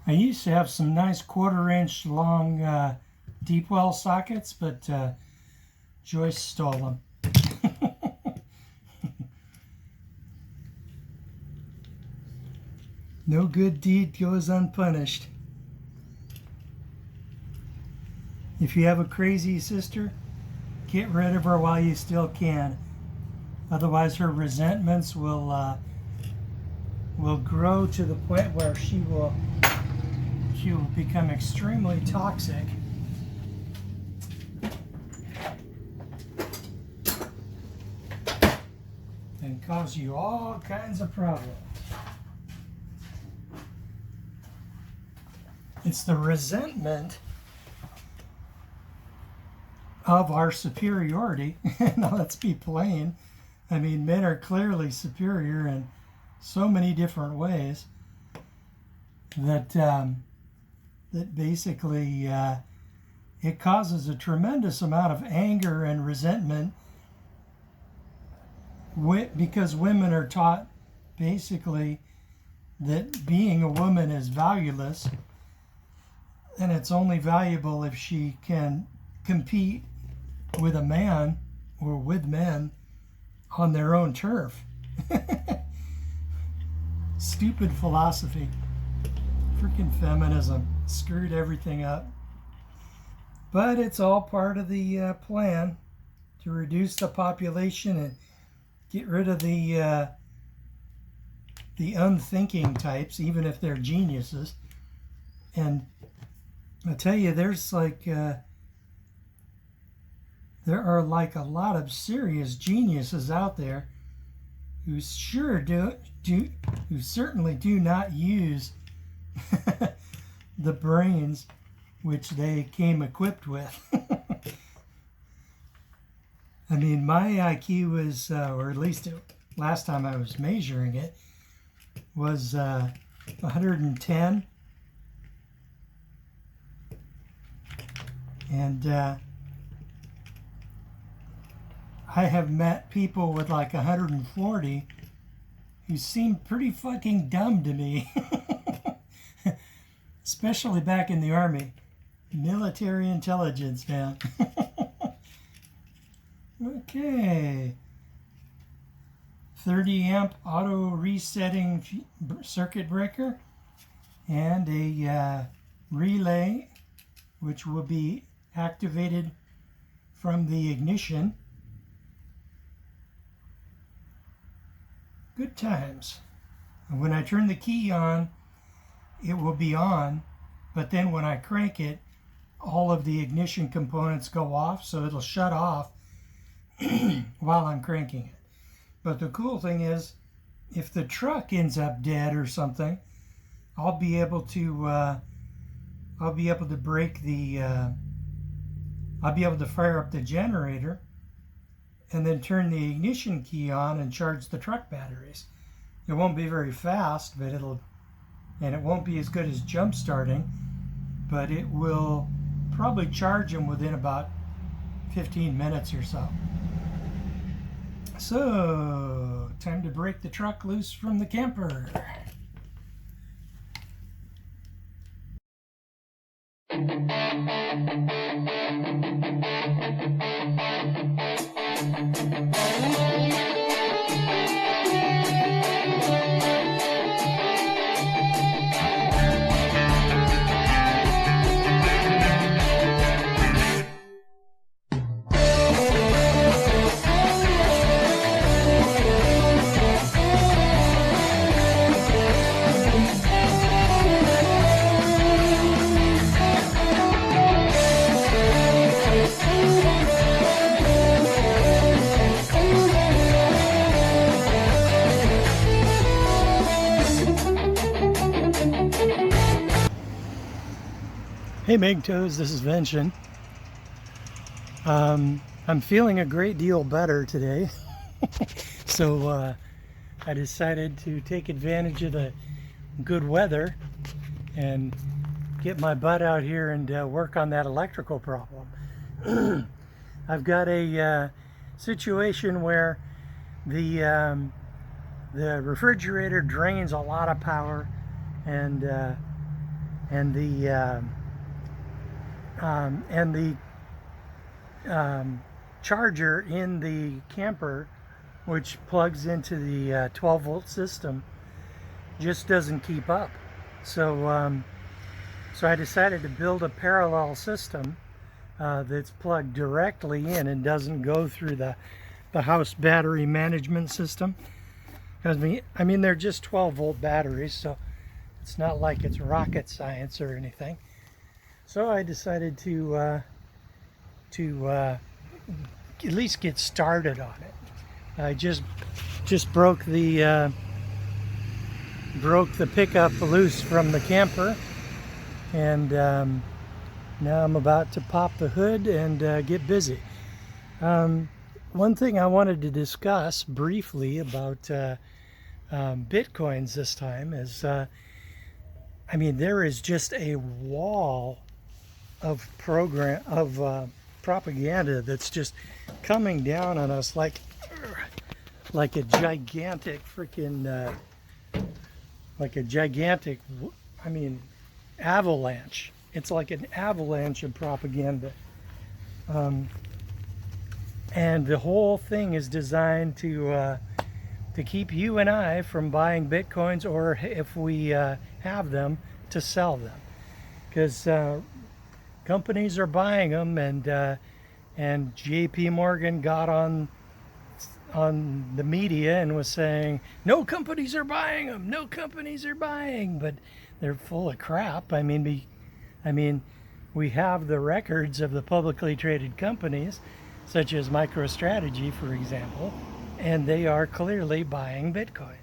I used to have some nice 1/4 inch long deep well sockets, but Joyce stole them. No good deed goes unpunished. If you have a crazy sister, get rid of her while you still can. Otherwise, her resentments will grow to the point where she will become extremely toxic. And cause you all kinds of problems. It's the resentment of our superiority. Now, let's be plain. I mean, men are clearly superior in so many different ways that that basically it causes a tremendous amount of anger and resentment because women are taught basically that being a woman is valueless, and it's only valuable if she can compete with a man or with men on their own turf. Stupid philosophy. Freaking feminism screwed everything up. But it's all part of the plan to reduce the population and get rid of the unthinking types, even if they're geniuses. And I tell you, there's like there are like a lot of serious geniuses out there who who certainly do not use the brains which they came equipped with. I mean, my IQ was, or at least last time I was measuring it, was 110. And I have met people with like 140 who seem pretty fucking dumb to me. Especially back in the Army. Military intelligence, man. Okay. 30 amp auto resetting circuit breaker and a relay which will be activated from the ignition. Good times. And when I turn the key on, it will be on, but then when I crank it, all of the ignition components go off, so it'll shut off while I'm cranking it. But the cool thing is, if the truck ends up dead or something, I'll be able to break the I'll be able to fire up the generator and then turn the ignition key on and charge the truck batteries. It won't be very fast, but it won't be as good as jump starting, but it will probably charge them within about 15 minutes or so. So, time to break the truck loose from the camper. Hey MGTOWs, this is Vincent. I'm feeling a great deal better today. So I decided to take advantage of the good weather and get my butt out here and work on that electrical problem. I've got a situation where the refrigerator drains a lot of power, and and the charger in the camper, which plugs into the 12-volt system, just doesn't keep up. So so I decided to build a parallel system that's plugged directly in and doesn't go through the house battery management system. Because I mean they're just 12-volt batteries, so it's not like it's rocket science or anything. So I decided to at least get started on it. I just broke the pickup loose from the camper, and now I'm about to pop the hood and get busy. One thing I wanted to discuss briefly about Bitcoins this time is, I mean, there is just a wall of propaganda that's just coming down on us like a gigantic freaking I mean, avalanche. It's like an avalanche of propaganda, and the whole thing is designed to keep you and I from buying Bitcoins, or if we have them, to sell them, because companies are buying them, and JP Morgan got on the media and was saying, no companies are buying them, no companies are buying, but they're full of crap. I mean, we have the records of the publicly traded companies, such as MicroStrategy, for example, and they are clearly buying Bitcoin,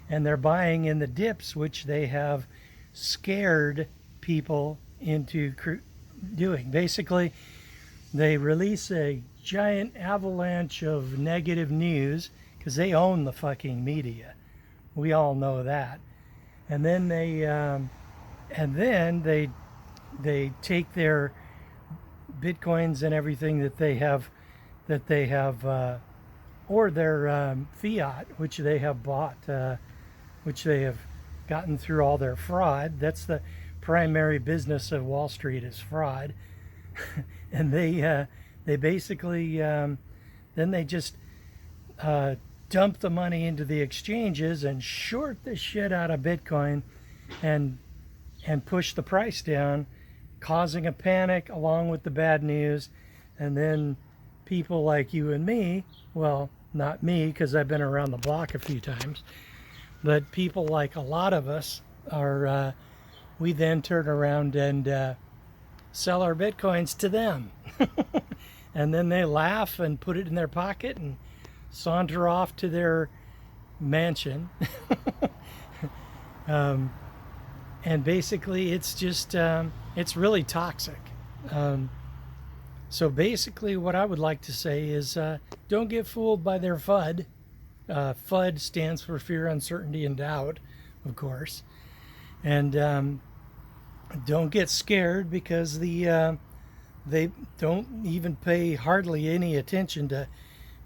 and they're buying in the dips, which they have scared people into doing. Basically, they release a giant avalanche of negative news because they own the fucking media. We all know that. And then they take their Bitcoins and everything that they have, or their fiat, which they have bought, which they have gotten through all their fraud. That's the primary business of Wall Street, is fraud. And they basically then they just dump the money into the exchanges and short the shit out of Bitcoin, and push the price down, causing a panic along with the bad news. And then people like you and me, well, not me because I've been around the block a few times, but people like a lot of us are, we then turn around and sell our Bitcoins to them. And then they laugh and put it in their pocket and saunter off to their mansion. And basically it's just, it's really toxic. So basically what I would like to say is, don't get fooled by their FUD. FUD stands for fear, uncertainty, and doubt, of course. And don't get scared, because they don't even pay hardly any attention to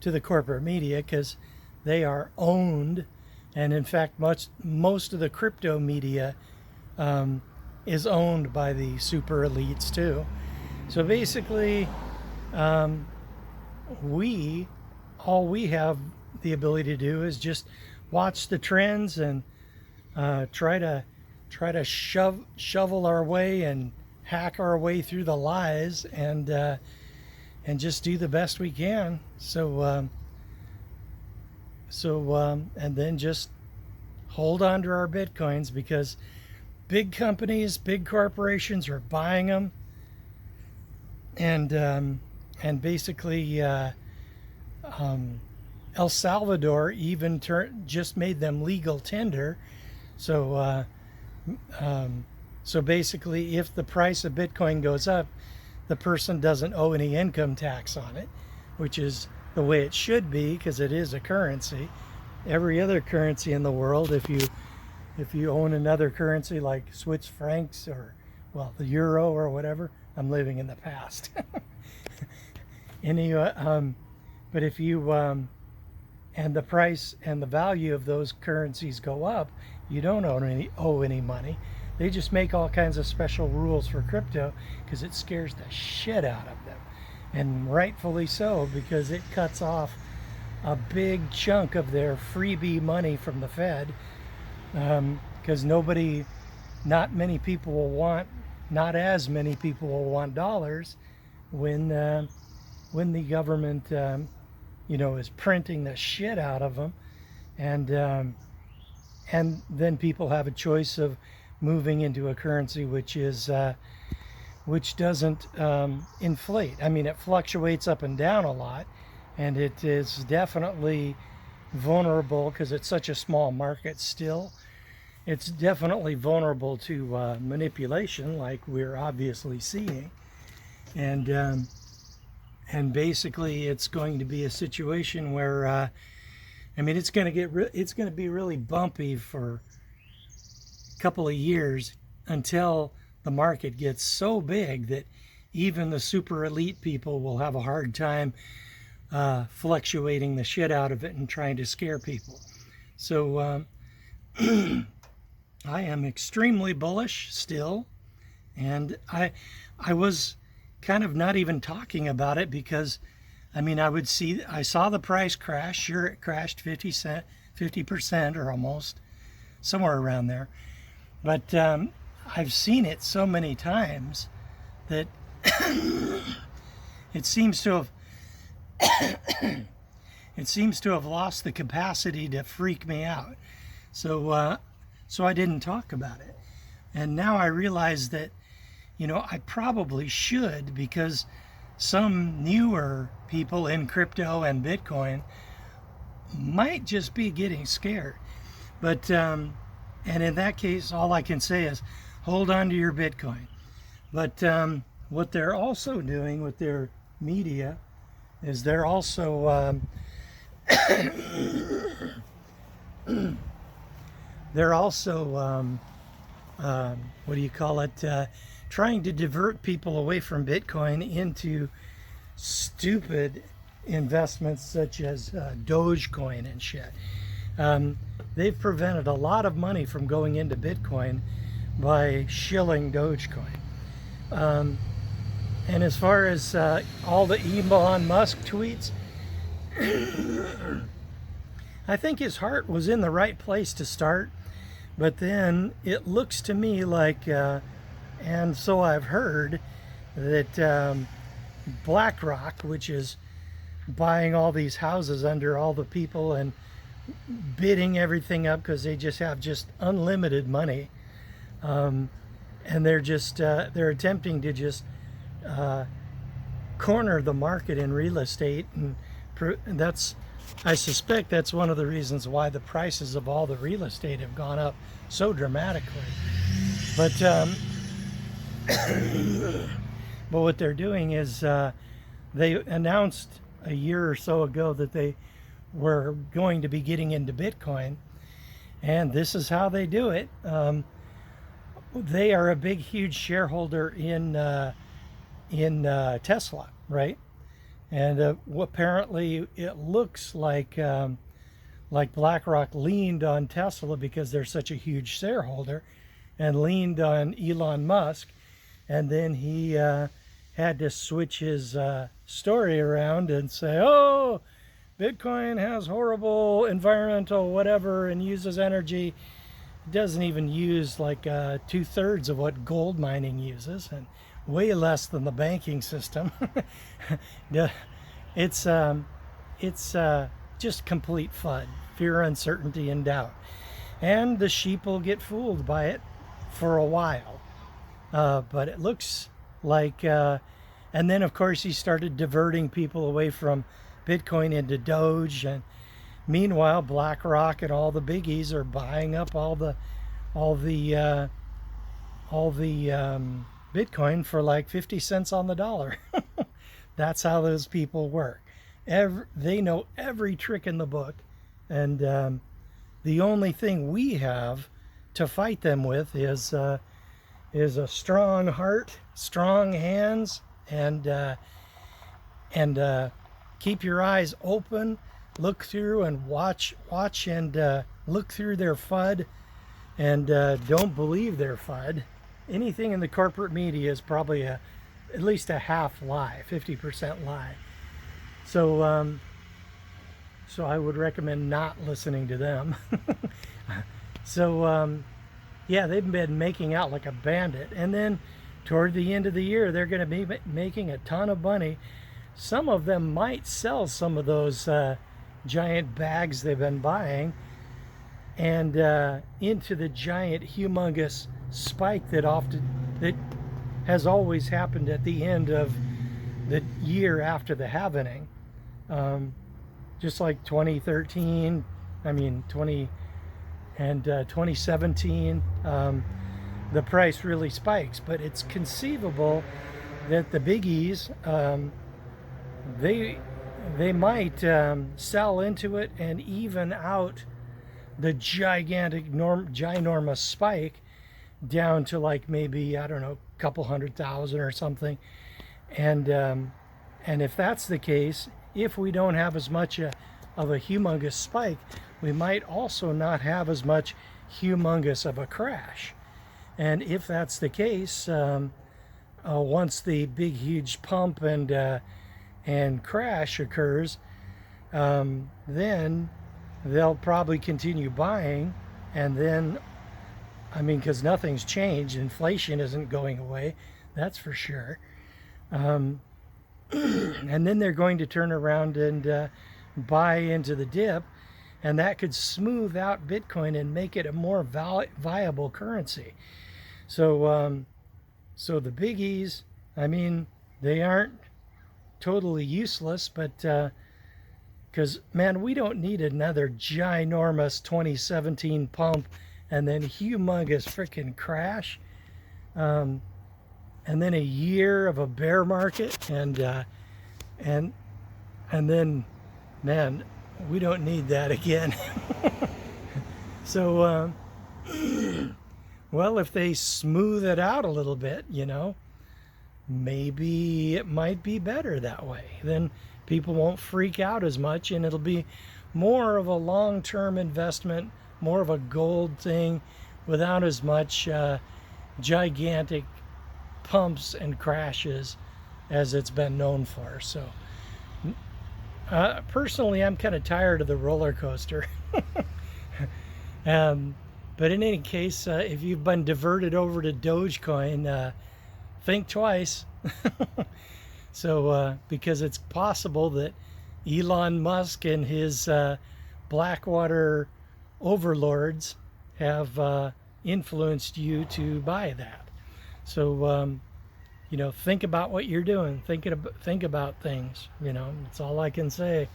the corporate media, because they are owned. And in fact, most of the crypto media is owned by the super elites too. So basically, all we have the ability to do is just watch the trends and try to shovel our way and hack our way through the lies, and just do the best we can. So and then just hold on to our Bitcoins, because big companies, big corporations are buying them, and basically El Salvador even just made them legal tender. So so basically, if the price of Bitcoin goes up, the person doesn't owe any income tax on it, which is the way it should be, because it is a currency. Every other currency in the world, if you own another currency like Swiss francs, or, well, the euro or whatever, I'm living in the past. But if you and the price and the value of those currencies go up, you don't owe any money. They just make all kinds of special rules for crypto because it scares the shit out of them. And rightfully so, because it cuts off a big chunk of their freebie money from the Fed. Because not many people will want, not as many people will want dollars when the government, is printing the shit out of them, and then people have a choice of moving into a currency which doesn't inflate. I mean, it fluctuates up and down a lot, and it is definitely vulnerable because it's such a small market still. It's definitely vulnerable to manipulation, like we're obviously seeing, and basically it's going to be a situation where it's going to be really bumpy for a couple of years until the market gets so big that even the super elite people will have a hard time fluctuating the shit out of it and trying to scare people. So I am extremely bullish still, and I was kind of not even talking about it because I saw the price crash. Sure, it crashed 50% or almost, somewhere around there. But I've seen it so many times that it seems to have lost the capacity to freak me out. So I didn't talk about it. And now I realize that, I probably should, because some newer people in crypto and Bitcoin might just be getting scared. But, and in that case, all I can say is hold on to your Bitcoin. But what they're also doing with their media is they're also trying to divert people away from Bitcoin into stupid investments such as Dogecoin and shit. They've prevented a lot of money from going into Bitcoin by shilling Dogecoin. And as far as all the Elon Musk tweets, I think his heart was in the right place to start, but then it looks to me like, and so I've heard, that BlackRock, which is buying all these houses under all the people and bidding everything up because they just have unlimited money, and they're attempting to just corner the market in real estate, and I suspect that's one of the reasons why the prices of all the real estate have gone up so dramatically. But but what they're doing is they announced a year or so ago that they were going to be getting into Bitcoin, and this is how they do it. They are a big, huge shareholder in Tesla, right? And apparently it looks like BlackRock leaned on Tesla because they're such a huge shareholder, and leaned on Elon Musk, and then he had to switch his story around and say, oh, Bitcoin has horrible environmental whatever and uses energy. It doesn't even use like 2/3 of what gold mining uses, and way less than the banking system. It's just complete FUD, fear, uncertainty, and doubt. And the sheep will get fooled by it for a while. But it looks like, and then of course he started diverting people away from Bitcoin into Doge, and meanwhile BlackRock and all the biggies are buying up all the Bitcoin for like 50 cents on the dollar. That's how those people work. They know every trick in the book, and the only thing we have to fight them with is a strong heart, strong hands, and keep your eyes open, look through and watch and look through their FUD, and don't believe they're FUD. Anything in the corporate media is probably at least a half lie, 50% lie. So so I would recommend not listening to them. So yeah, they've been making out like a bandit, and then toward the end of the year they're going to be making a ton of money. Some of them might sell some of those giant bags they've been buying and into the giant humongous spike that has always happened at the end of the year after the halvening. Just like 2013, I mean 2017, the price really spikes. But it's conceivable that the biggies, they might sell into it and even out the ginormous spike down to like maybe, I don't know, a couple 100,000 or something. And if that's the case, if we don't have as much of a humongous spike, we might also not have as much humongous of a crash. And if that's the case, once the big huge pump and crash occurs, then they'll probably continue buying. And then, I mean, because nothing's changed, inflation isn't going away, that's for sure. And then they're going to turn around and buy into the dip, and that could smooth out Bitcoin and make it a more viable currency. So so the biggies, I mean, they aren't totally useless, but because man, we don't need another ginormous 2017 pump and then humongous freaking crash, and then a year of a bear market, and then, man, we don't need that again. So well, if they smooth it out a little bit, you know, maybe it might be better that way. Then people won't freak out as much, and it'll be more of a long-term investment, more of a gold thing, without as much gigantic pumps and crashes as it's been known for. So personally, I'm kind of tired of the roller coaster. But in any case, if you've been diverted over to Dogecoin, think twice. So because it's possible that Elon Musk and his Blackwater overlords have influenced you to buy that. So you know, think about what you're doing. Think about things. You know, that's all I can say.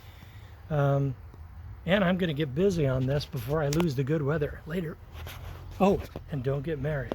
And I'm going to get busy on this before I lose the good weather later. Oh, and don't get married.